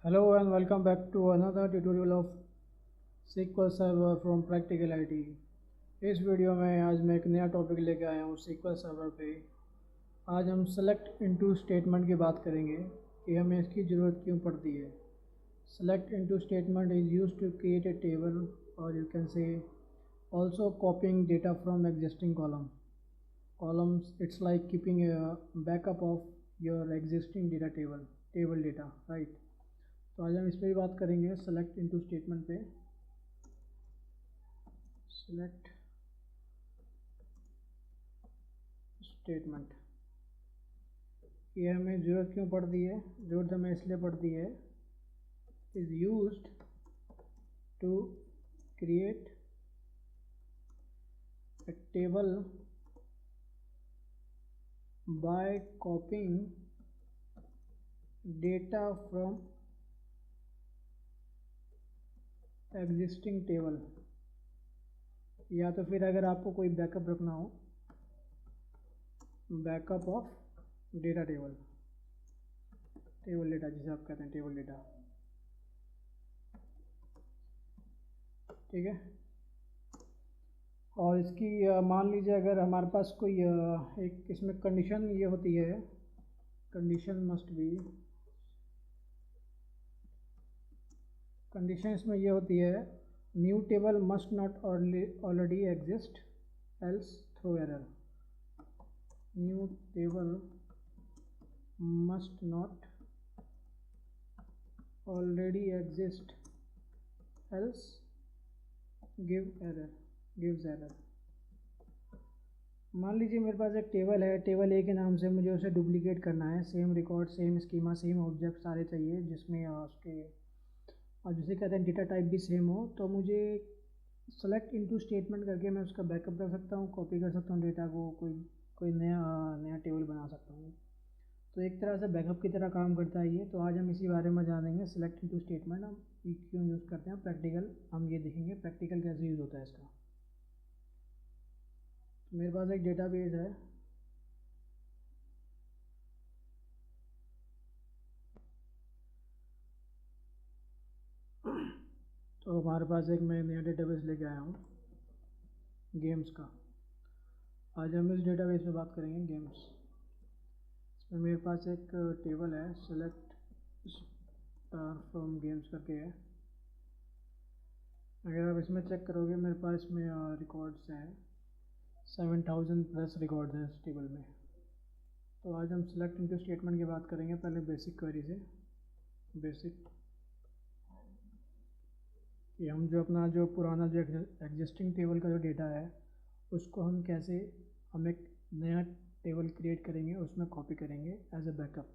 Hello and welcome back to another tutorial of SQL Server from Practical IT। इस video में आज मैं एक नया टॉपिक लेके आया हूँ SQL Server पे। आज हम सेलेक्ट इनटू स्टेटमेंट की बात करेंगे कि हमें इसकी ज़रूरत क्यों पड़ती है। Select into statement is used to create a table और you can say also copying data from existing columns. It's like keeping a backup of your existing table data, right? तो आज हम इस पर भी बात करेंगे सेलेक्ट इनटू स्टेटमेंट पे। सेलेक्ट स्टेटमेंट ये हमें ज़रूरत क्यों पड़ती है? ज़रूरत हमें इसलिए पड़ती है is used to create a table by copying data from existing table, या तो फिर अगर आपको कोई बैकअप रखना हो, backup of data table data जिसे आप कहते हैं टेबल डेटा, ठीक है। और इसकी मान लीजिए अगर हमारे पास कोई एक इसमें कंडीशन ये होती है, कंडीशन इसमें ये होती है new table must not already exist else throw error. New table must not already exist else gives error. मान लीजिए मेरे पास एक टेबल है, टेबल ए के नाम से मुझे उसे डुप्लीकेट करना है, same record, same schema, same object सारे चाहिए, जिसमें उसके और जिसे कहते हैं डेटा टाइप भी सेम हो। तो मुझे सेलेक्ट इनटू स्टेटमेंट करके मैं उसका बैकअप कर सकता हूँ, कॉपी कर सकता हूँ डेटा को, कोई नया टेबल बना सकता हूँ। तो एक तरह से बैकअप की तरह काम करता है ये। तो आज हम इसी बारे में जानेंगे सेलेक्ट इनटू स्टेटमेंट हम क्यों यूज़ करते हैं, प्रैक्टिकल हम ये देखेंगे प्रैक्टिकल कैसे यूज़ होता है इसका। तो मेरे पास एक डेटाबेस है, तो हमारे पास एक मैं नया डेटाबेस लेके आया हूँ गेम्स का। आज हम इस डेटाबेस में बात करेंगे गेम्स। इसमें मेरे पास एक टेबल है सेलेक्ट स्टार फ्रॉम गेम्स करके है। अगर आप इसमें चेक करोगे मेरे पास इसमें रिकॉर्ड्स हैं 7000 प्लस रिकॉर्ड्स हैं इस टेबल में। तो आज हम सेलेक्ट इनटू स्टेटमेंट की बात करेंगे। पहले बेसिक क्वेरी से, बेसिक कि हम जो पुराना जो एग्जिस्टिंग टेबल का जो डेटा है उसको हम एक नया टेबल क्रिएट करेंगे, उसमें कॉपी करेंगे एज ए बैकअप।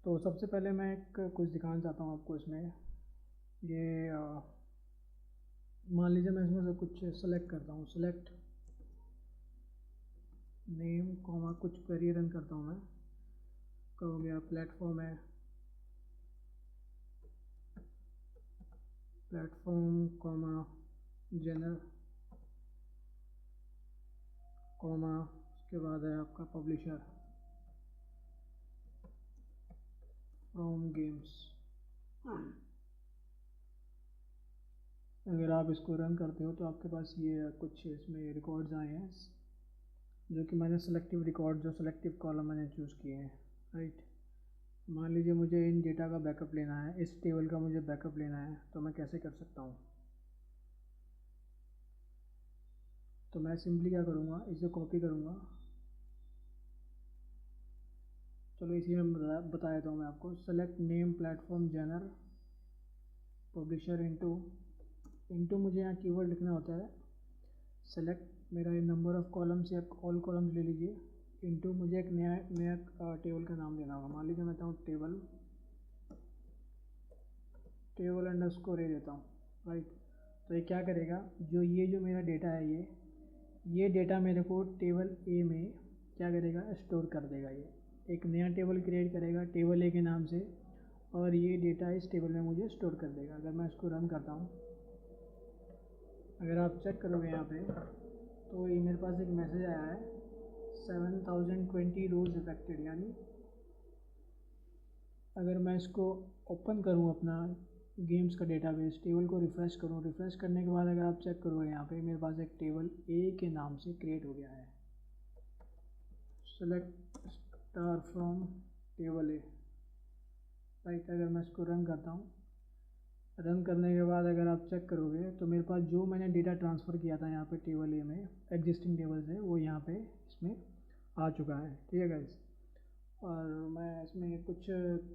तो सबसे पहले मैं कुछ दिखाना चाहता हूँ आपको इसमें। ये मान लीजिए मैं इसमें से कुछ सेलेक्ट करता हूँ, सेलेक्ट नेम कॉमा कुछ क्वेरी रन करता हूँ मैं। का हो गया प्लेटफॉर्म है, प्लेटफॉर्म कॉमा जनरल कॉमा उसके बाद है आपका पब्लिशर फ्रॉम गेम्स। अगर आप इसको रन करते हो तो आपके पास ये कुछ इसमें रिकॉर्ड्स आए हैं जो कि मैंने सेलेक्टिव कॉलम मैंने चूज़ किए हैं, राइट। मान लीजिए मुझे इन डेटा का बैकअप लेना है, इस टेबल का मुझे बैकअप लेना है, तो मैं कैसे कर सकता हूँ? तो मैं सिंपली क्या करूँगा, इसे कॉपी करूँगा। चलो इसी में बता देता हूँ मैं आपको। Select name platform general publisher into मुझे यहाँ कीवर्ड लिखना होता है। सेलेक्ट मेरा ये नंबर ऑफ़ कॉलम्स या ऑल कॉलम्स ले लीजिए, इनटू मुझे एक नया टेबल का नाम देना होगा। मान लीजिए मैं चाहूँ टेबल अंडरस्कोर ए देता हूँ, राइट। तो ये क्या करेगा, जो मेरा डेटा है ये डेटा मेरे को टेबल ए में क्या करेगा, स्टोर कर देगा। ये एक नया टेबल क्रिएट करेगा टेबल ए के नाम से, और ये डेटा इस टेबल में मुझे स्टोर कर देगा। अगर मैं इसको रन करता हूँ, अगर आप चेक करोगे यहाँ पे, तो ये मेरे पास एक मैसेज आया है 7020 रोज अफेक्टेड, यानी अगर मैं इसको ओपन करूँ अपना गेम्स का डेटाबेस, टेबल को रिफ़्रेश करूँ, रिफ़्रेश करने के बाद अगर आप चेक करोगे यहाँ पे मेरे पास एक टेबल ए के नाम से क्रिएट हो गया है। Select star from table A, right. अगर मैं इसको रन करता हूँ, रन करने के बाद अगर आप चेक करोगे तो मेरे पास जो मैंने डेटा ट्रांसफ़र किया था यहाँ पे टेबल ए में एग्जिस्टिंग टेबल से, वो यहाँ पे इसमें आ चुका है, ठीक है गाइस। और मैं इसमें कुछ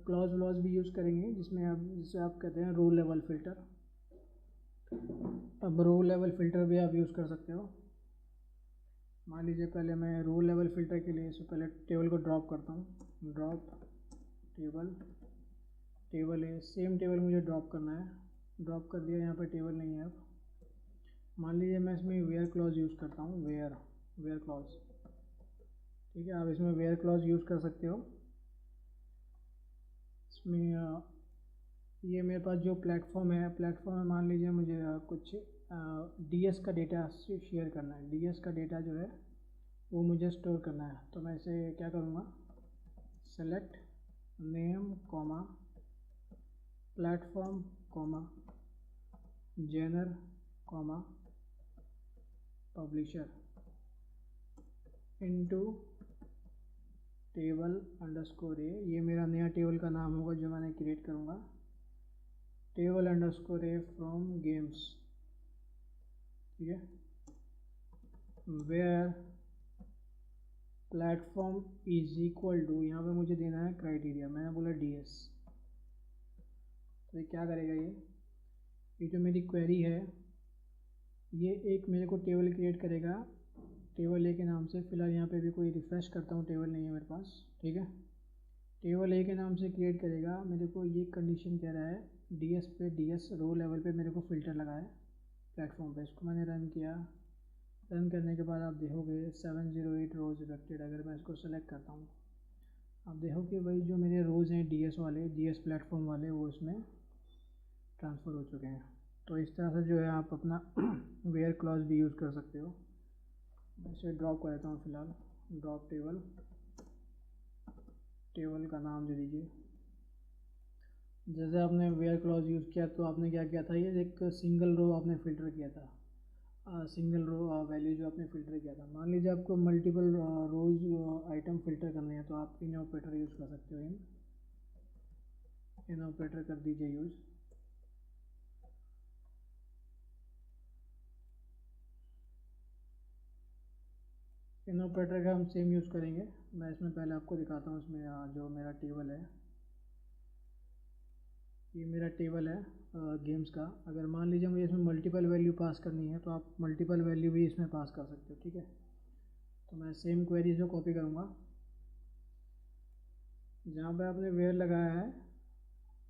क्लॉज व्लॉज भी यूज़ करेंगे जिसे आप कहते हैं रो लेवल फ़िल्टर। अब रो लेवल फ़िल्टर भी आप यूज़ कर सकते हो। मान लीजिए पहले मैं रो लेवल फ़िल्टर के लिए इससे पहले टेबल को ड्रॉप करता हूँ, ड्रॉप टेबल है, सेम टेबल मुझे ड्रॉप करना है, ड्रॉप कर दिया। यहाँ पे टेबल नहीं है। अब मान लीजिए मैं इसमें वेयर क्लॉज यूज़ करता हूँ, वेयर क्लॉज, ठीक है। आप इसमें वेयर क्लॉज यूज़ कर सकते हो। इसमें ये मेरे पास जो प्लेटफॉर्म में मान लीजिए मुझे कुछ डीएस का डेटा शेयर करना है, डीएस का डेटा जो है वो मुझे स्टोर करना है। तो मैं इसे क्या करूँगा, select name comma platform comma genre comma publisher into table underscore A. ये मेरा नया टेबल का नाम होगा जो मैंने क्रिएट करूँगा, table underscore A from games, ठीक है। Where platform is equal to, यहाँ पे मुझे देना है क्राइटेरिया, मैंने बोला डीएस। तो ये क्या करेगा, ये जो मेरी क्वेरी है ये एक मेरे को टेबल क्रिएट करेगा टेबल ए के नाम से। फ़िलहाल यहाँ पे भी कोई रिफ़्रेश करता हूँ, टेबल नहीं है मेरे पास, ठीक है। टेबल ए के नाम से क्रिएट करेगा। मेरे को ये कंडीशन कह रहा है डीएस पे, डीएस रो लेवल पे मेरे को फ़िल्टर लगा है प्लेटफॉर्म पे। इसको मैंने रन किया, रन करने के बाद आप देखोगे 708 रोज़ इफेक्टेड। अगर मैं इसको सेलेक्ट करता हूँ, आप देखो कि वही जो मेरे रोज़ हैं डीएस वाले, डीएस प्लेटफॉर्म वाले, वो इसमें ट्रांसफ़र हो चुके हैं। तो इस तरह से जो है आप अपना वेयर क्लॉज भी यूज़ कर सकते हो। मैं इसे ड्रॉप कर देता हूँ फ़िलहाल, ड्रॉप टेबल का नाम दे दीजिए। जैसे आपने वेयर क्लॉज यूज़ किया तो आपने क्या किया था, ये एक सिंगल रो आपने फ़िल्टर किया था, सिंगल रो वैल्यू जो आपने फ़िल्टर किया था। मान लीजिए आपको मल्टीपल रोज़ आइटम फ़िल्टर करने हैं तो आप इन ऑपरेटर यूज़ कर सकते हो। इन ऑपरेटर कर दीजिए यूज़। इन ऑपरेटर का हम सेम यूज़ करेंगे। मैं इसमें पहले आपको दिखाता हूँ। इसमें जो मेरा टेबल है, ये मेरा टेबल है गेम्स का। अगर मान लीजिए मुझे इसमें मल्टीपल वैल्यू पास करनी है तो आप मल्टीपल वैल्यू भी इसमें पास कर सकते हो, ठीक है। तो मैं सेम क्वेरी को कॉपी करूँगा, जहाँ पे आपने वेयर लगाया है,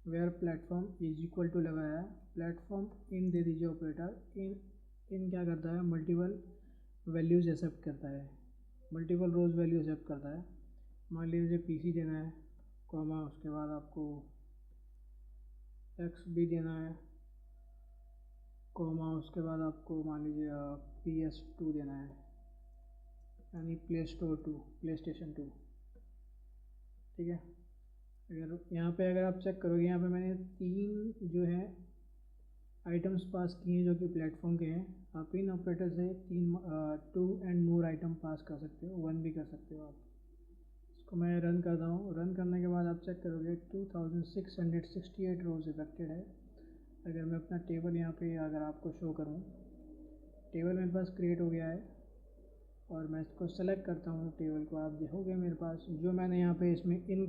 where platform is equal to लगाया है, प्लेटफॉर्म इन दे दीजिए ऑपरेटर। इन क्या करता है, मल्टीपल वैल्यूज़ एक्सेप्ट करता है, मल्टीपल रोज़ वैल्यू एक्सेप्ट करता है। मान लीजिए मुझे पीसी देना है, कॉमा उसके बाद आपको एक्स भी देना है, कॉमा उसके बाद आपको मान लीजिए PS2 देना है, यानी प्ले स्टेशन 2, ठीक है। अगर यहाँ पे अगर आप चेक करोगे, यहाँ पे मैंने 3 जो है आइटम्स पास किए हैं जो कि प्लेटफॉर्म के हैं। आप इन ऑपरेटर से 2 एंड मोर आइटम पास कर सकते हो, 1 भी कर सकते हो आप। इसको मैं रन करता हूँ। रन करने के बाद आप चेक करोगे 2668 रोज़ इफेक्टेड है। अगर मैं अपना टेबल यहाँ पे अगर आपको शो करूँ, टेबल मेरे पास क्रिएट हो गया है और मैं इसको सेलेक्ट करता हूँ टेबल को। आप देखोगे मेरे पास जो मैंने यहाँ पे इसमें इन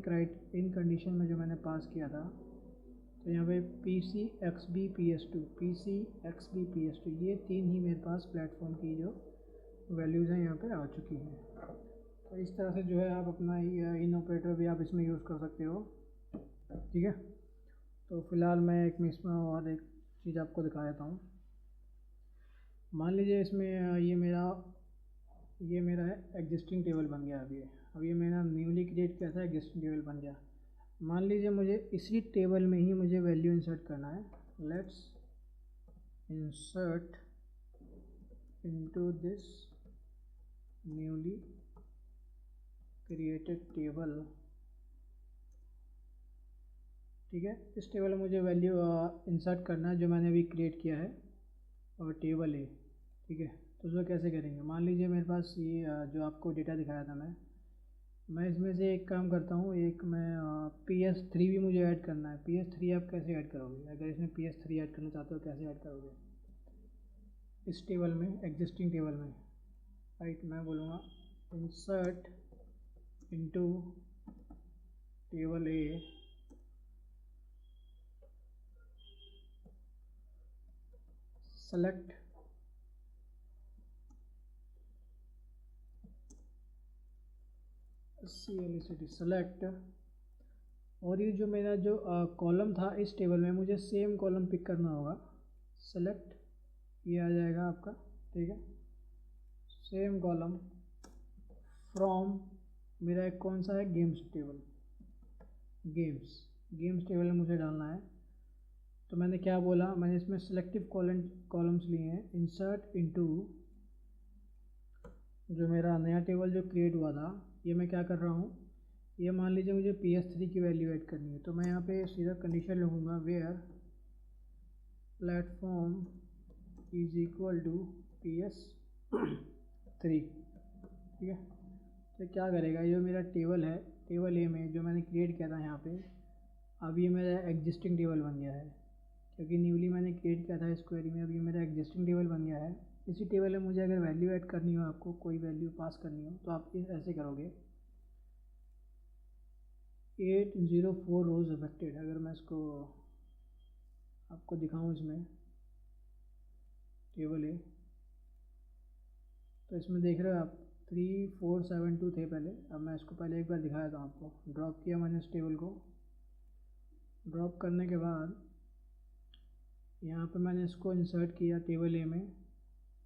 कंडीशन में जो मैंने पास किया था, तो यहाँ पे PC XB PS2 ये 3 ही मेरे पास प्लेटफॉर्म की जो वैल्यूज़ हैं यहाँ पे आ चुकी हैं। तो इस तरह से जो है आप अपना इन ऑपरेटर भी आप इसमें यूज़ कर सकते हो, ठीक है। तो फ़िलहाल मैं इसमें और एक चीज़ आपको दिखा देता हूँ। मान लीजिए इसमें ये मेरा है एग्जिस्टिंग टेबल बन गया। अब ये मैंने न्यूली क्रिएट किया था, एग्जिस्टिंग टेबल बन गया। मान लीजिए मुझे इसी टेबल में ही मुझे वैल्यू इंसर्ट करना है। Let's insert into this newly created table ठीक है। इस टेबल में मुझे वैल्यू इंसर्ट करना है जो मैंने अभी क्रिएट किया है, और टेबल है, ठीक है। तो उसको कैसे करेंगे, मान लीजिए मेरे पास ये जो आपको डेटा दिखाया था मैं इसमें से एक काम करता हूँ, एक मैं PS3 भी मुझे ऐड करना है। PS3 आप कैसे ऐड करोगे, अगर इसमें PS3 ऐड करना चाहते हो कैसे ऐड करोगे, इस टेबल में, एग्जिस्टिंग टेबल में, राइट। मैं बोलूँगा इंसर्ट इनटू टेबल ए, सेलेक्ट CLECT सेलेक्ट, और ये जो मेरा जो कॉलम था इस टेबल में मुझे सेम कॉलम पिक करना होगा। सेलेक्ट, ये आ जाएगा आपका, ठीक है। सेम कॉलम फ्रॉम, मेरा एक कौन सा है, गेम्स टेबल, गेम्स टेबल में मुझे डालना है। तो मैंने क्या बोला, मैंने इसमें सिलेक्टिव कॉलम्स लिए हैं। इंसर्ट इनटू, जो मेरा नया टेबल जो क्रिएट हुआ था, ये मैं क्या कर रहा हूँ, ये मान लीजिए मुझे PS3 की वैल्यू ऐड करनी है। तो मैं यहाँ पे सीधा कंडीशन लिखूँगा, where platform is equal to PS3, ठीक है। तो क्या करेगा, ये जो मेरा टेबल है, टेबल ए में जो मैंने क्रिएट किया था यहाँ पे, अब ये मेरा एग्जिस्टिंग टेबल बन गया है, क्योंकि न्यूली मैंने क्रिएट किया था इस क्वेरी में। अब ये मेरा एग्जिस्टिंग टेबल बन गया है। इसी टेबल में मुझे अगर वैल्यू ऐड करनी हो, आपको कोई वैल्यू पास करनी हो, तो आप ऐसे करोगे, 804 रोज अफेक्टेड। अगर मैं इसको आपको दिखाऊं, इसमें टेबल है, तो इसमें देख रहे हो आप 3472 थे पहले। अब मैं इसको पहले एक बार दिखाया था आपको, ड्रॉप किया मैंने इस टेबल को। ड्रॉप करने के बाद यहाँ पे मैंने इसको इंसर्ट किया टेबल ए में।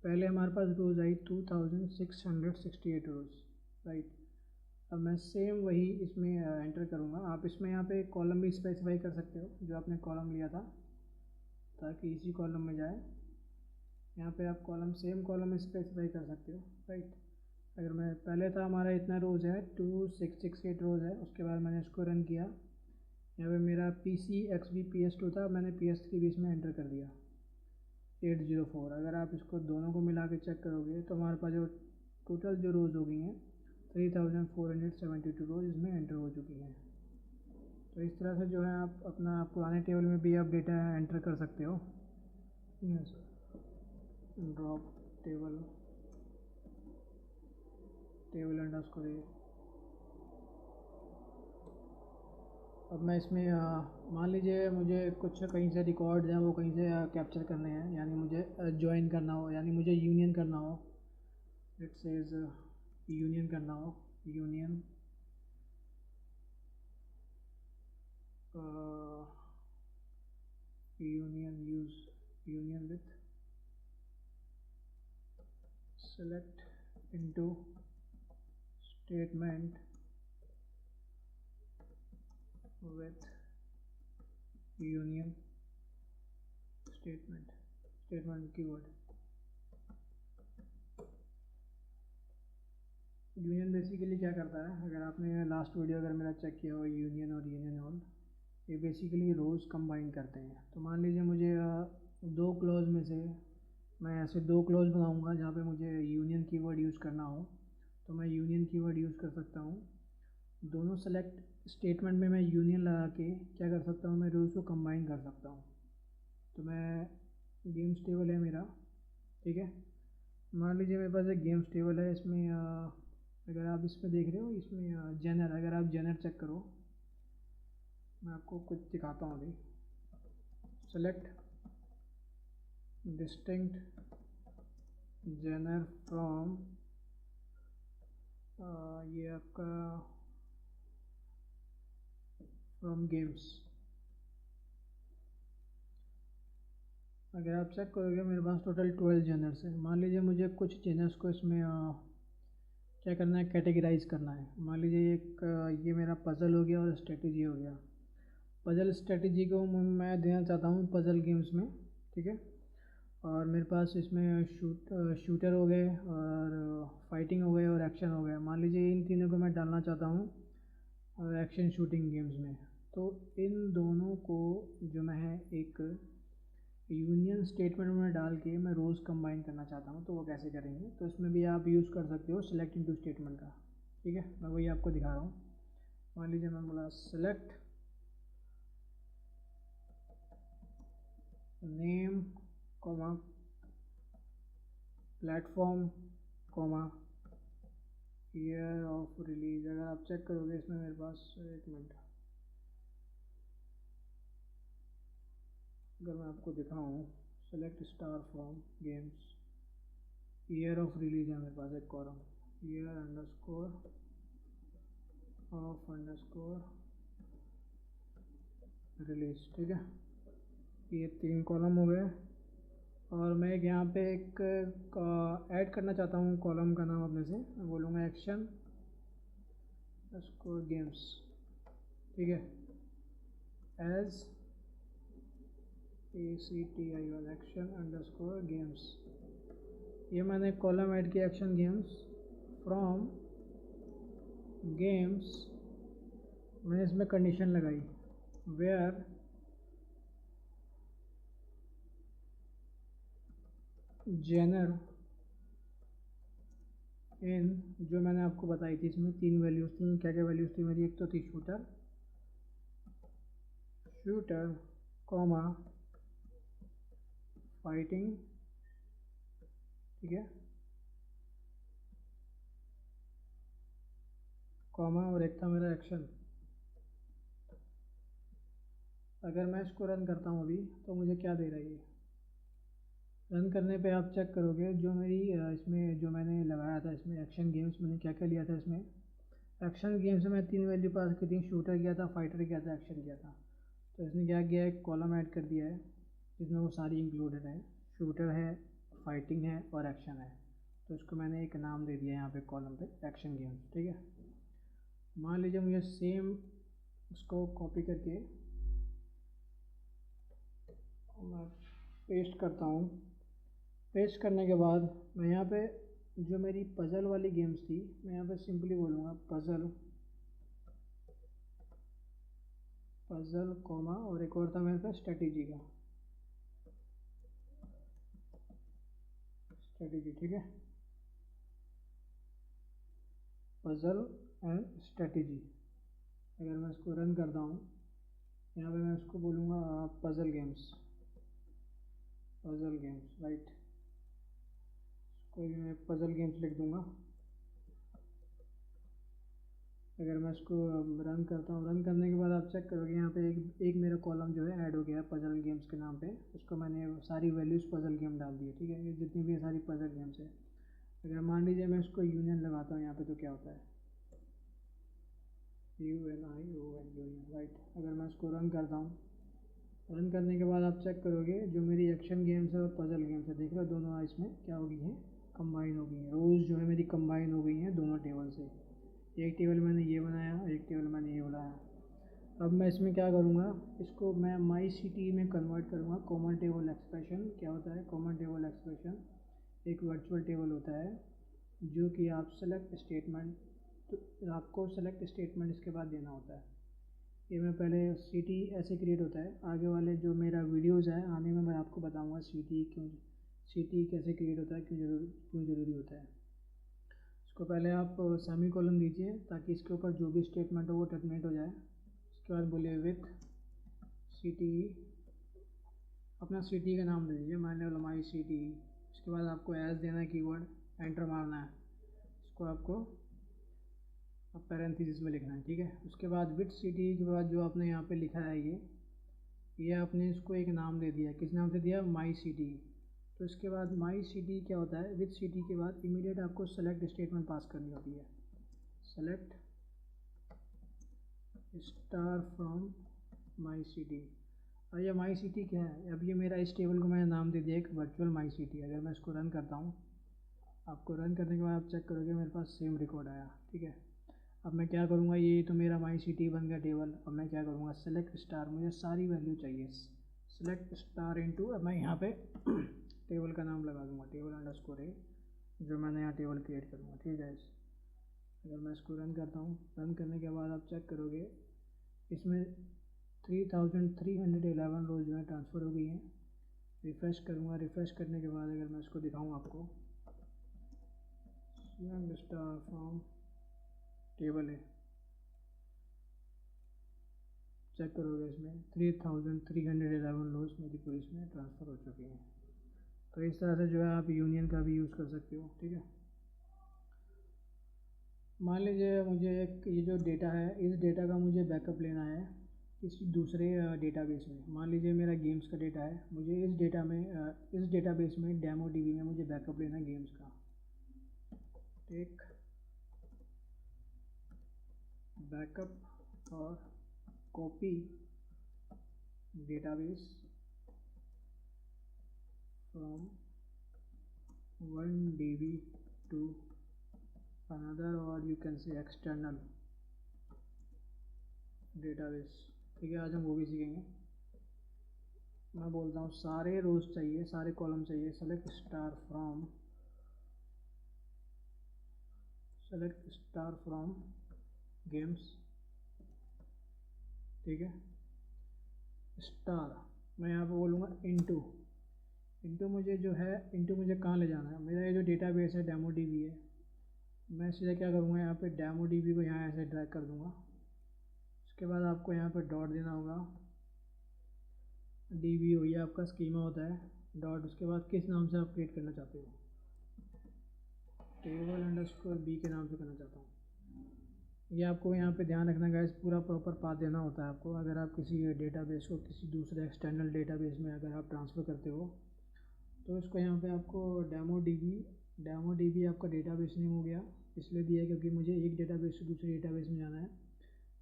पहले हमारे पास रोज़ आई 2668 रोज़, राइट। अब मैं सेम वही इसमें एंटर करूँगा। आप इसमें यहाँ पे कॉलम भी स्पेसिफाई कर सकते हो, जो आपने कॉलम लिया था, ताकि इसी कॉलम में जाए। यहाँ पे आप कॉलम, सेम कॉलम स्पेसिफाई कर सकते हो, राइट। अगर मैं पहले था हमारा इतना रोज़ है, 2668 रोज़ है। उसके बाद मैंने इसको रन किया, यहाँ पे मेरा PCXB PS2 था, मैंने PS3 भी इसमें एंटर कर दिया, 804। अगर आप इसको दोनों को मिला के चेक करोगे तो हमारे पास जो टोटल जो रोज़ हो गई हैं 3472 रोज़ इसमें एंटर हो चुकी हैं। तो इस तरह से जो है आप अपना पुराने टेबल में भी आप डेटा एंटर कर सकते हो। ड्रॉप टेबल अंडरस्कोर ए। अब मैं इसमें मान लीजिए मुझे कुछ कहीं से रिकॉर्ड्स हैं, वो कहीं से कैप्चर करने हैं, यानी मुझे ज्वाइन करना हो, यानी मुझे यूनियन करना हो। इट सेज यूनियन करना हो, union union with select into statement with union statement keyword. Union basically क्या करता है, अगर आपने लास्ट वीडियो अगर मेरा चेक किया हो, यूनियन और यूनियन ऑल, ये बेसिकली रोज़ कंबाइन करते हैं। तो मान लीजिए मुझे दो क्लॉज में से मैं ऐसे दो क्लॉज बनाऊंगा जहाँ पे मुझे यूनियन कीवर्ड यूज़ करना हो, तो मैं यूनियन कीवर्ड यूज़ कर सकता हूँ। दोनों सेलेक्ट स्टेटमेंट में मैं यूनियन लगा के क्या कर सकता हूँ, मैं रोज़ को कंबाइन कर सकता हूँ। तो मैं गेम्स टेबल है मेरा, ठीक है। मान लीजिए मेरे पास एक गेम्स टेबल है, इसमें अगर आप इसमें देख रहे हो, इसमें जेनर, अगर आप जेनर चेक करो, मैं आपको कुछ दिखाता हूँ अभी। सेलेक्ट डिस्टिंक्ट जेनर फ्रॉम, ये आपका फ्रॉम गेम्स। अगर आप चेक करोगे मेरे पास टोटल 12 जेनर्स है। मान लीजिए मुझे कुछ जेनर्स को इसमें क्या करना है, कैटेगराइज करना है। मान लीजिए एक ये मेरा पज़ल हो गया और स्ट्रेटजी हो गया। पज़ल स्ट्रेटजी को मैं देना चाहता हूँ पज़ल गेम्स में, ठीक है। और मेरे पास इसमें शूटर हो गए और फाइटिंग हो गए और एक्शन हो गया। मान लीजिए इन तीनों को मैं डालना चाहता हूँ एक्शन शूटिंग गेम्स में। तो इन दोनों को जो मैं है एक यूनियन स्टेटमेंट में डाल के मैं रोज़ कंबाइन करना चाहता हूँ, तो वो कैसे करेंगे। तो इसमें भी आप यूज़ कर सकते हो सेलेक्ट इनटू स्टेटमेंट का। ठीक है, मैं वही आपको दिखा रहा हूँ। मान लीजिए मैं बोला select name comma platform comma year of release. अगर आप चेक करोगे इसमें मेरे पास, एक मिनट, अगर मैं आपको दिखाऊँ select star from games, year of release है मेरे पास एक column, year underscore of underscore release. ठीक है, ये 3 कॉलम हो गए। और मैं एक यहाँ पे एक ऐड करना चाहता हूँ कॉलम का नाम अपने से, मैं बोलूँगा एक्शन अंडरस्कोर गेम्स। ठीक है, as ACTION action underscore games. ये मैंने कॉलम ऐड किया एक्शन गेम्स फ्रॉम गेम्स। मैंने इसमें कंडीशन लगाई वेयर जेनर इन, जो मैंने आपको बताई थी इसमें 3 वैल्यूज़ थी। क्या क्या वैल्यूज़ थी मेरी, एक तो थी शूटर, शूटर कॉमा फाइटिंग। ठीक है, कॉमा, और एक था मेरा एक्शन। अगर मैं इसको रन करता हूँ अभी तो मुझे क्या दे रही है। रन करने पे आप चेक करोगे जो मेरी इसमें जो मैंने लगाया था इसमें एक्शन गेम्स, मैंने क्या क्या लिया था इसमें। एक्शन गेम्स में 3 वैल्यू पास की थी, शूटर किया था, फाइटर किया था, एक्शन किया था। तो इसने क्या किया, एक कॉलम ऐड कर दिया है जिसमें वो सारी इंक्लूडेड है, शूटर है, फाइटिंग है और एक्शन है। तो इसको मैंने एक नाम दे दिया यहाँ पे कॉलम पे, एक्शन गेम्स। ठीक है, मान लीजिए मुझे सेम इसको कॉपी करके मैं पेस्ट करता हूँ। पेस्ट करने के बाद मैं यहाँ पे जो मेरी पज़ल वाली गेम्स थी, मैं यहाँ पे सिंपली बोलूँगा पज़ल कॉमा, और एक और था मेरे पास स्ट्रेटेजी का, स्ट्रेटेजी। ठीक है, पज़ल एंड स्ट्रेटेजी। अगर मैं इसको रन करता हूँ, यहाँ पे मैं इसको बोलूँगा puzzle games, puzzle games, right. कोई भी मैं पज़ल गेम्स लिख दूँगा। अगर मैं इसको रन करता हूँ, रन करने के बाद आप चेक करोगे यहाँ पे एक मेरा कॉलम जो है ऐड हो गया है पज़ल गेम्स के नाम पे। उसको मैंने सारी वैल्यूज़ पज़ल गेम डाल दी है। ठीक है, ये जितनी भी सारी पज़ल गेम्स है। अगर मान लीजिए मैं इसको यूनियन लगाता हूँ यहाँ पे, तो क्या होता है, UNION, यूनियन, राइट। अगर मैं इसको रन करता हूँ, रन करने के बाद आप चेक करोगे जो मेरी एक्शन गेम्स है और पज़ल गेम्स है, देख रहे हो दोनों इसमें क्या हो गई हैं, कंबाइन हो गई हैं। रोज़ जो है मेरी कंबाइन हो गई हैं दोनों टेबल से। एक टेबल मैंने ये बनाया, एक टेबल मैंने ये बनाया। अब मैं इसमें क्या करूँगा, इसको मैं माई सिटी में कन्वर्ट करूँगा। कॉमन टेबल एक्सप्रेशन क्या होता है, कॉमन टेबल एक्सप्रेशन एक वर्चुअल टेबल होता है जो कि आप सेलेक्ट स्टेटमेंट, तो आपको सेलेक्ट स्टेटमेंट इसके बाद देना होता है। ये मैं पहले सिटी ऐसे क्रिएट होता है, आगे वाले जो मेरा वीडियोज़ है आने में मैं आपको बताऊँगा सिटी कैसे क्रिएट होता है, क्यों ज़रूरी होता है। इसको पहले आप सेमी कॉलन दीजिए ताकि इसके ऊपर जो भी स्टेटमेंट हो वो टर्मिनेट हो जाए। उसके बाद बोलिए विथ सिटी, अपना सिटी का नाम दे दीजिए, मान लो माई सिटी। उसके बाद आपको एज देना है कीवर्ड, एंटर मारना है। इसको आपको अब पैरेंथेसिस में लिखना है। ठीक है, उसके बाद विथ सिटी के बाद जो आपने यहाँ पे लिखा है ये आपने इसको एक नाम दे दिया, किस नाम से दिया, माई सिटी। तो इसके बाद माई सिटी क्या होता है, विथ सिटी के बाद इमीडिएट आपको सेलेक्ट स्टेटमेंट पास करनी होती है, select star from my city. और ये माई सिटी क्या है, अब ये मेरा इस टेबल को मैंने नाम दे दिया एक वर्चुअल माई सिटी। अगर मैं इसको रन करता हूँ, आपको रन करने के बाद आप चेक करोगे मेरे पास सेम रिकॉर्ड आया। ठीक है, अब मैं क्या करूँगा, ये तो मेरा माई सिटी बन गया टेबल। अब मैं क्या करूँगा, सेलेक्ट स्टार, मुझे सारी वैल्यू चाहिए, सेलेक्ट स्टार इनटू, अब मैं यहाँ पे टेबल का नाम लगा दूँगा, टेबल अंडरस्कोर है, जो मैंने यहाँ टेबल क्रिएट करूँगा। ठीक है, अगर मैं इसको रन करता हूँ, रन करने के बाद आप चेक करोगे इसमें 3311 रोज जो है ट्रांसफ़र हो गई हैं। रिफ़्रेश करूँगा, रिफ़्रेश करने के बाद अगर मैं इसको दिखाऊँ आपको, select star from टेबल है, चेक करोगे इसमें 3311 रोज मेरी पूरी इसमें ट्रांसफ़र हो चुकी हैं। तो इस तरह से जो है आप यूनियन का भी यूज़ कर सकते हो, ठीक है। मान लीजिए मुझे एक ये जो डेटा है, इस डेटा का मुझे बैकअप लेना है किसी दूसरे डेटाबेस में। मान लीजिए मेरा गेम्स का डेटा है, मुझे इस डेटाबेस में डेमो डीबी में मुझे बैकअप लेना है गेम्स का। टेक बैकअप और copy database from one DB to another, or you can say external database, ठीक है। आज हम वो भी सीखेंगे। मैं बोलता हूँ सारे रोज चाहिए, सारे कॉलम चाहिए। सेलेक्ट स्टार फ्रॉम गेम्स, ठीक है। स्टार मैं यहाँ पे बोलूँगा इंटू मुझे जो है, इंटू मुझे कहाँ ले जाना है, मेरा ये जो डेटाबेस है डेमो डीबी है, मैं सीधा क्या करूँगा, यहाँ पे डेमो डीबी को यहाँ ऐसे ड्रैग कर दूँगा। उसके बाद आपको यहाँ पे डॉट देना होगा, डीबी हो या आपका स्कीमा होता है डॉट, उसके बाद किस नाम से आप क्रिएट करना चाहते हो, टेबल अंडरस्कोर बी के नाम से करना चाहता हूँ। ये आपको यहाँ पे ध्यान रखना गाइस, पूरा प्रॉपर पाथ देना होता है आपको। अगर आप किसी डेटाबेस को किसी दूसरे एक्सटर्नल डेटाबेस में अगर आप ट्रांसफ़र करते हो, तो इसको यहाँ पे आपको डेमो डीबी आपका डेटाबेस नेम हो गया, इसलिए दिया है क्योंकि मुझे एक डेटाबेस से दूसरे डेटाबेस में जाना है।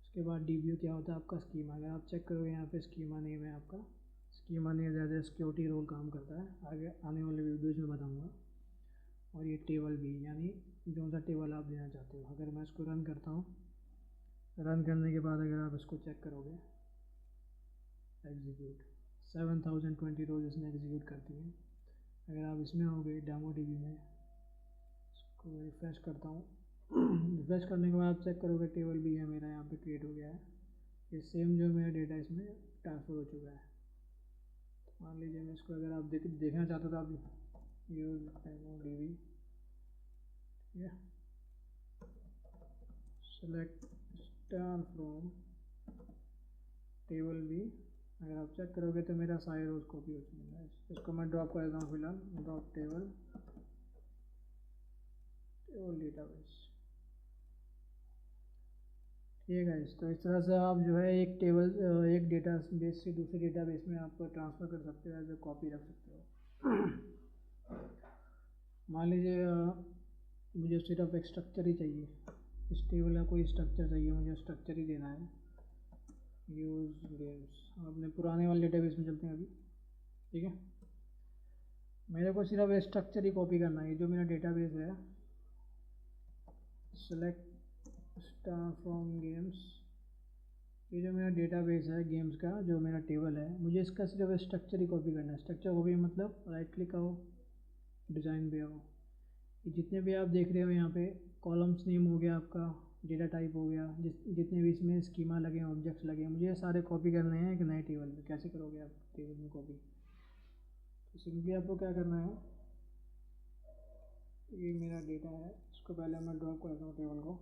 उसके बाद डीबी क्या होता है आपका स्कीमा। अगर आप चेक करोगे यहाँ पे स्कीमा नेम है आपका, स्कीमा नेम ज़्यादा सिक्योरिटी रोल काम करता है, आगे आने वाले वीडियोज़ में बताऊँगा। और ये टेबल भी, यानी जो सा टेबल आप देना चाहते हो। अगर मैं इसको रन करता हूँ, रन करने के बाद अगर आप इसको चेक करोगे, एग्जीक्यूट 7020 रोज इसने एग्जीक्यूट करती हैं। अगर आप इसमें आओगे डेमो डीबी में, इसको रिफ़्रेश करता हूँ, रिफ़्रेश करने के बाद आप चेक करोगे टेबल भी है मेरा यहाँ पे क्रिएट हो गया है। ये सेम जो मेरा डेटा इसमें ट्रांसफ़र हो चुका है। तो मान लीजिए मैं इसको अगर आप देखना चाहते हो तो आप यूज़ डेमो डीबी, ठीक है, सेलेक्ट स्टार फ्रॉम टेबल भी। अगर आप चेक करोगे तो मेरा सारे रोज कॉपी हो चुका है। इसको मैं ड्रॉप कर देता हूँ फिलहाल, ड्रॉप टेबल डेटाबेस, ठीक है। तो इस तरह से आप जो है एक डेटा बेस से दूसरे डेटाबेस में आप ट्रांसफ़र कर सकते हो, एज ए कॉपी रख सकते हो। मान लीजिए मुझे सिर्फ एक स्ट्रक्चर ही चाहिए, इस टेबल का कोई स्ट्रक्चर चाहिए, मुझे स्ट्रक्चर ही देना है। यूज़ गेम्स, अपने पुराने वाले डेटाबेस में चलते हैं अभी, ठीक है। मेरे को सिर्फ ये स्ट्रक्चर ही कॉपी करना है, जो मेरा डेटाबेस है। सेलेक्ट स्टार फ्रॉम गेम्स, ये जो मेरा डेटाबेस है गेम्स का, जो मेरा टेबल है, मुझे इसका सिर्फ स्ट्रक्चर ही कॉपी करना है। स्ट्रक्चर कॉपी मतलब राइट क्लिक आओ, डिज़ाइन पे आओ, ये जितने भी आप देख रहे हो यहाँ पे, कॉलम्स नेम हो गया आपका, डेटा टाइप हो गया, जितने भी इसमें स्कीमा लगे हैं, ऑब्जेक्ट्स लगे हैं, मुझे ये सारे कॉपी करने हैं एक नए टेबल में। कैसे करोगे आप टेबल में कॉपी? तो सिंपली आपको क्या करना है, ये मेरा डेटा है, इसको पहले मैं ड्रॉप करता हूँ टेबल को,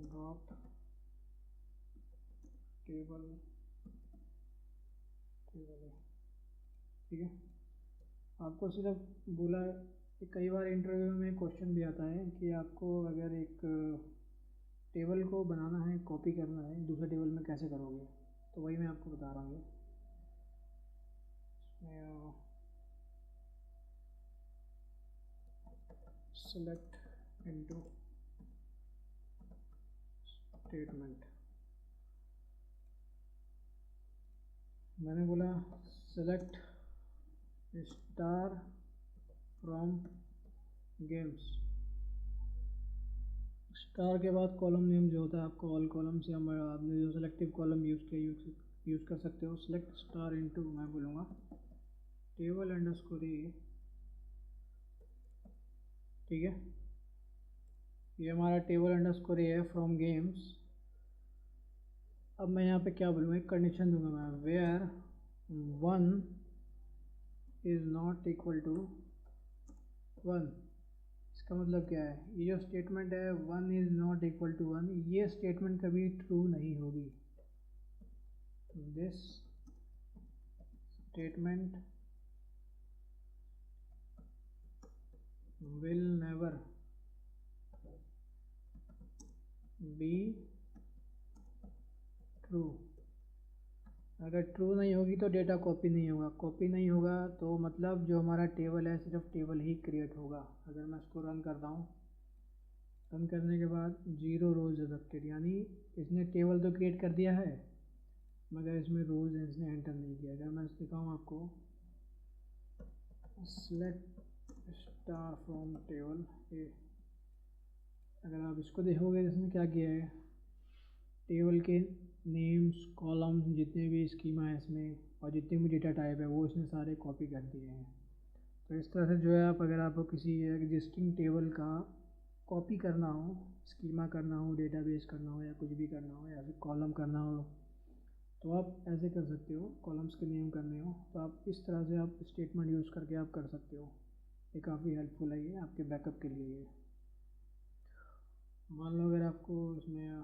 ड्रॉप टेबल, ठीक है। आपको सिर्फ बोला कि कई बार इंटरव्यू में क्वेश्चन भी आता है कि आपको अगर एक टेबल को बनाना है, कॉपी करना है दूसरे टेबल में, कैसे करोगे? तो वही मैं आपको बता रहा हूँ। सेलेक्ट इनटू स्टेटमेंट, मैंने बोला select star from games, star के बाद कॉलम नेम जो होता है आपको, ऑल कॉलम से हम आपने जो सेलेक्टिव कॉलम यूज़ कर सकते हो। सेलेक्ट स्टार इनटू, मैं बोलूँगा टेबल अंडरस्कोर ए, ठीक है। ये हमारा टेबल अंडरस्कोर ए है फ्रॉम गेम्स, अब मैं यहाँ पे क्या बोलूँगा, एक कंडीशन दूंगा मैं, where 1 is not equal to 1। इसका मतलब क्या है, ये जो स्टेटमेंट है 1 इज़ नॉट इक्वल टू 1, ये स्टेटमेंट कभी ट्रू नहीं होगी। This statement will never be true। अगर ट्रू नहीं होगी तो डेटा कॉपी नहीं होगा, कॉपी नहीं होगा तो मतलब जो हमारा टेबल है सिर्फ टेबल ही क्रिएट होगा। अगर मैं इसको रन करता हूँ, रन करने के बाद 0 रोज अफेक्टेड, यानी इसने टेबल तो क्रिएट कर दिया है मगर इसमें रोज इसने एंटर नहीं किया। अगर मैं दिखाऊँ आपको, सेलेक्ट स्टार फ्रॉम टेबल ए, अगर आप इसको देखोगे इसने क्या किया है, टेबल के नेम्स, कॉलम्स, जितने भी स्कीमा है इसमें और जितने भी डेटा टाइप है वो इसने सारे कॉपी कर दिए हैं। तो इस तरह से जो है आप, अगर आपको किसी एग्जिस्टिंग टेबल का कॉपी करना हो, स्कीमा करना हो, डेटाबेस करना हो या कुछ भी करना हो या फिर कॉलम करना हो, तो आप ऐसे कर सकते हो। कॉलम्स के नेम करने हो तो आप इस तरह से आप स्टेटमेंट यूज़ करके आप कर सकते हो। ये काफ़ी हेल्पफुल है ये आपके बैकअप के लिए। ये मान लो अगर आपको इसमें,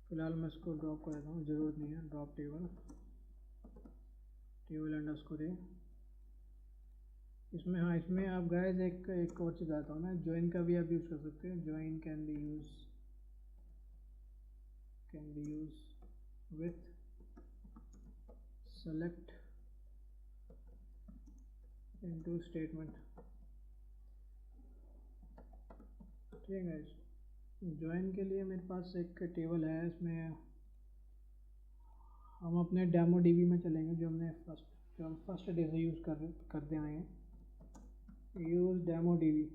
फ़िलहाल मैं इसको ड्रॉप कर देता हूँ, ज़रूरत नहीं है, ड्रॉप टेबल अंडरस्कोर ए। इसमें हाँ, इसमें आप गाइस एक और चीज़ आता हूँ मैं, ज्वाइन का भी आप यूज़ कर सकते हैं। Join can be use with select into statement. ठीक है गाइस, ज्वाइन के लिए मेरे पास एक टेबल है, इसमें हम अपने डेमो डीबी में चलेंगे, जो हम फर्स्ट डे से यूज़ करते आए हैं। Use demo dB.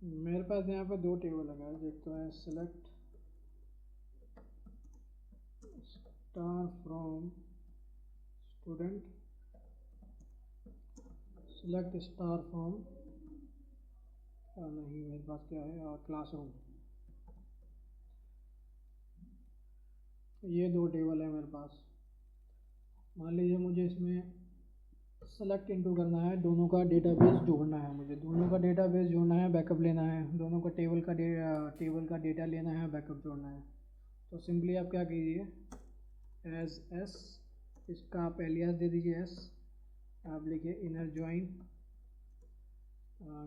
मेरे पास यहाँ पे 2 टेबल है, एक तो है select star from student, select star from, नहीं मेरे पास क्या है, क्लासरूम। ये 2 टेबल है मेरे पास। मान लीजिए मुझे इसमें सेलेक्ट इनटू करना है, दोनों का डेटाबेस जोड़ना है, मुझे दोनों का डेटाबेस जोड़ना है, बैकअप लेना है, दोनों का टेबल का डेटा लेना है, बैकअप जोड़ना है। तो सिंपली आप क्या कीजिए, एज एस, इसका आप एलियास दे दीजिए एस, आप लिखिए इनर ज्वाइन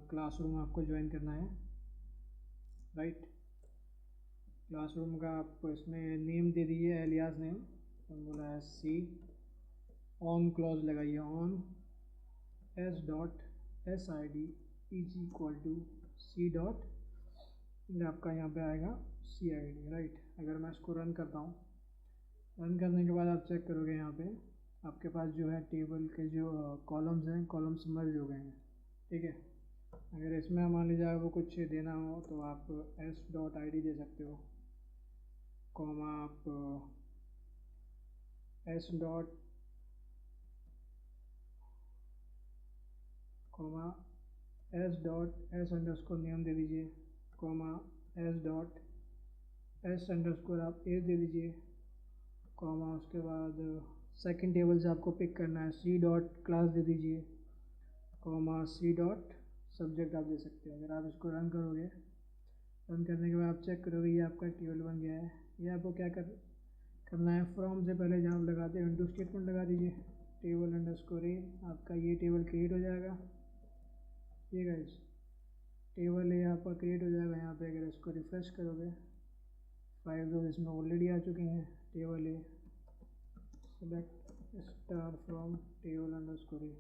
क्लासरूम, आपको ज्वाइन करना है, राइट। क्लासरूम का आप इसमें नेम दे दीजिए, एलियास नेम, बोला है सी, ऑन क्लॉज लगाइए, on S dot S I D is equal to C dot, आपका यहाँ पे आएगा सी आई डी, राइट। अगर मैं इसको रन करता हूँ, रन करने के बाद आप चेक करोगे यहाँ पे आपके पास जो है टेबल के जो कॉलम्स हैं, कॉलम्स मर्ज हो गए हैं, ठीक है। अगर इसमें मान लीजिए आपको कुछ देना हो तो आप एस डॉट आई डी दे सकते हो, कॉमा आप S dot comma S dot S underscore name दे दीजिए, comma S dot S underscore आप एज दे दीजिए, कॉमा उसके बाद सेकंड टेबल से आपको पिक करना है, सी डॉट क्लास दे दीजिए, कॉमा सी डॉट सब्जेक्ट आप दे सकते हो। अगर आप इसको रन करोगे, रन करने के बाद आप चेक करोगे ये आपका टेबल बन गया है। ये आपको क्या करना है, फ्रॉम से पहले जहाँ आप लगाते हैं इनटू स्टेटमेंट लगा दीजिए, टेबल अंडरस्कोर ए, आपका ये टेबल क्रिएट हो जाएगा। ये गाइस टेबल ए आपका क्रिएट हो जाएगा यहाँ पे। अगर इसको रिफ्रेश करोगे, 5 रोज इसमें ऑलरेडी आ चुके हैं, table A, select star from table underscore ए,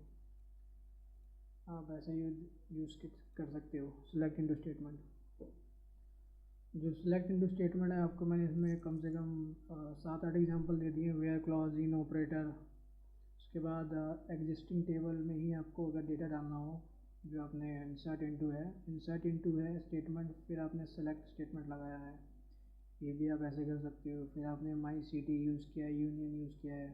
आप ऐसे यूज़ कर सकते हो सेलेक्ट इनटू स्टेटमेंट। जो सेलेक्ट इनटू स्टेटमेंट है आपको मैंने इसमें कम से कम 7-8 एग्जांपल दे दिए, वेयर क्लॉज, इन ऑपरेटर। उसके बाद एग्जिस्टिंग टेबल में ही आपको अगर डेटा डालना हो, जो आपने इंसर्ट इनटू है स्टेटमेंट, फिर आपने सेलेक्ट स्टेटमेंट लगाया है, ये भी आप ऐसे कर सकते हो। फिर आपने माई सिटी यूज़ किया है, यूनियन यूज़ किया है,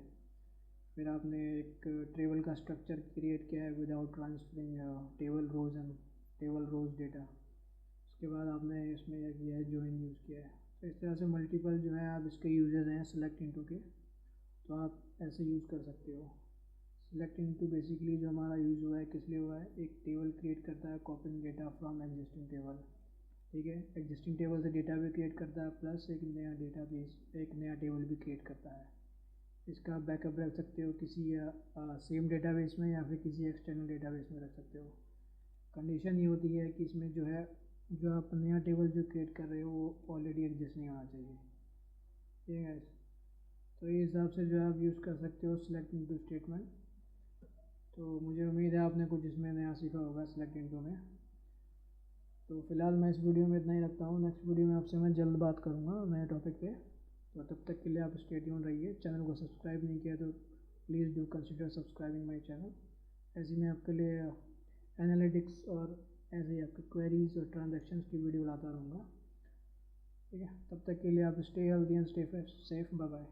फिर आपने एक टेबल का स्ट्रक्चर क्रिएट किया है without transferring table rows and table rows data, उसके बाद आपने इसमें यह किया है जॉइन यूज़ किया है। तो इस तरह से मल्टीपल जो है आप इसके यूजेस हैं सेलेक्ट इनटू के, तो आप ऐसे यूज़ कर सकते हो। सेलेक्ट इनटू बेसिकली जो हमारा यूज़ हुआ है किस लिए हुआ है, एक टेबल क्रिएट करता है कॉपिंग डेटा फ्रॉम एग्जिस्टिंग टेबल, ठीक है। एग्जिस्टिंग टेबल से डेटा भी क्रिएट करता है प्लस एक नया डेटाबेस, एक नया टेबल भी क्रिएट करता है। इसका बैकअप रख सकते हो किसी सेम डेटाबेस में या फिर किसी एक्सटर्नल डेटाबेस में रख सकते हो। कंडीशन ये होती है कि इसमें जो है जो आप नया टेबल जो क्रिएट कर रहे हो वो ऑलरेडी एग्जिस्ट नहीं होना चाहिए, ठीक है। तो इस हिसाब से जो है आप यूज़ कर सकते हो सेलेक्ट इनटू स्टेटमेंट। तो मुझे उम्मीद है आपने कुछ इसमें नया सीखा होगा सेलेक्ट इनटू में। तो फिलहाल मैं इस वीडियो में इतना ही रखता हूँ, नेक्स्ट वीडियो में आपसे मैं जल्द बात करूँगा नए टॉपिक पे। तो तब तक के लिए आप स्टे ट्यून रहिए। चैनल को सब्सक्राइब नहीं किया तो please do consider subscribing my channel. ऐसे मैं आपके लिए एनालिटिक्स और ऐसे ही आपके क्वेरीज और ट्रांजैक्शंस की वीडियो लाता रहूँगा, ठीक है। तब तक के लिए आप stay healthy and stay safe, bye bye.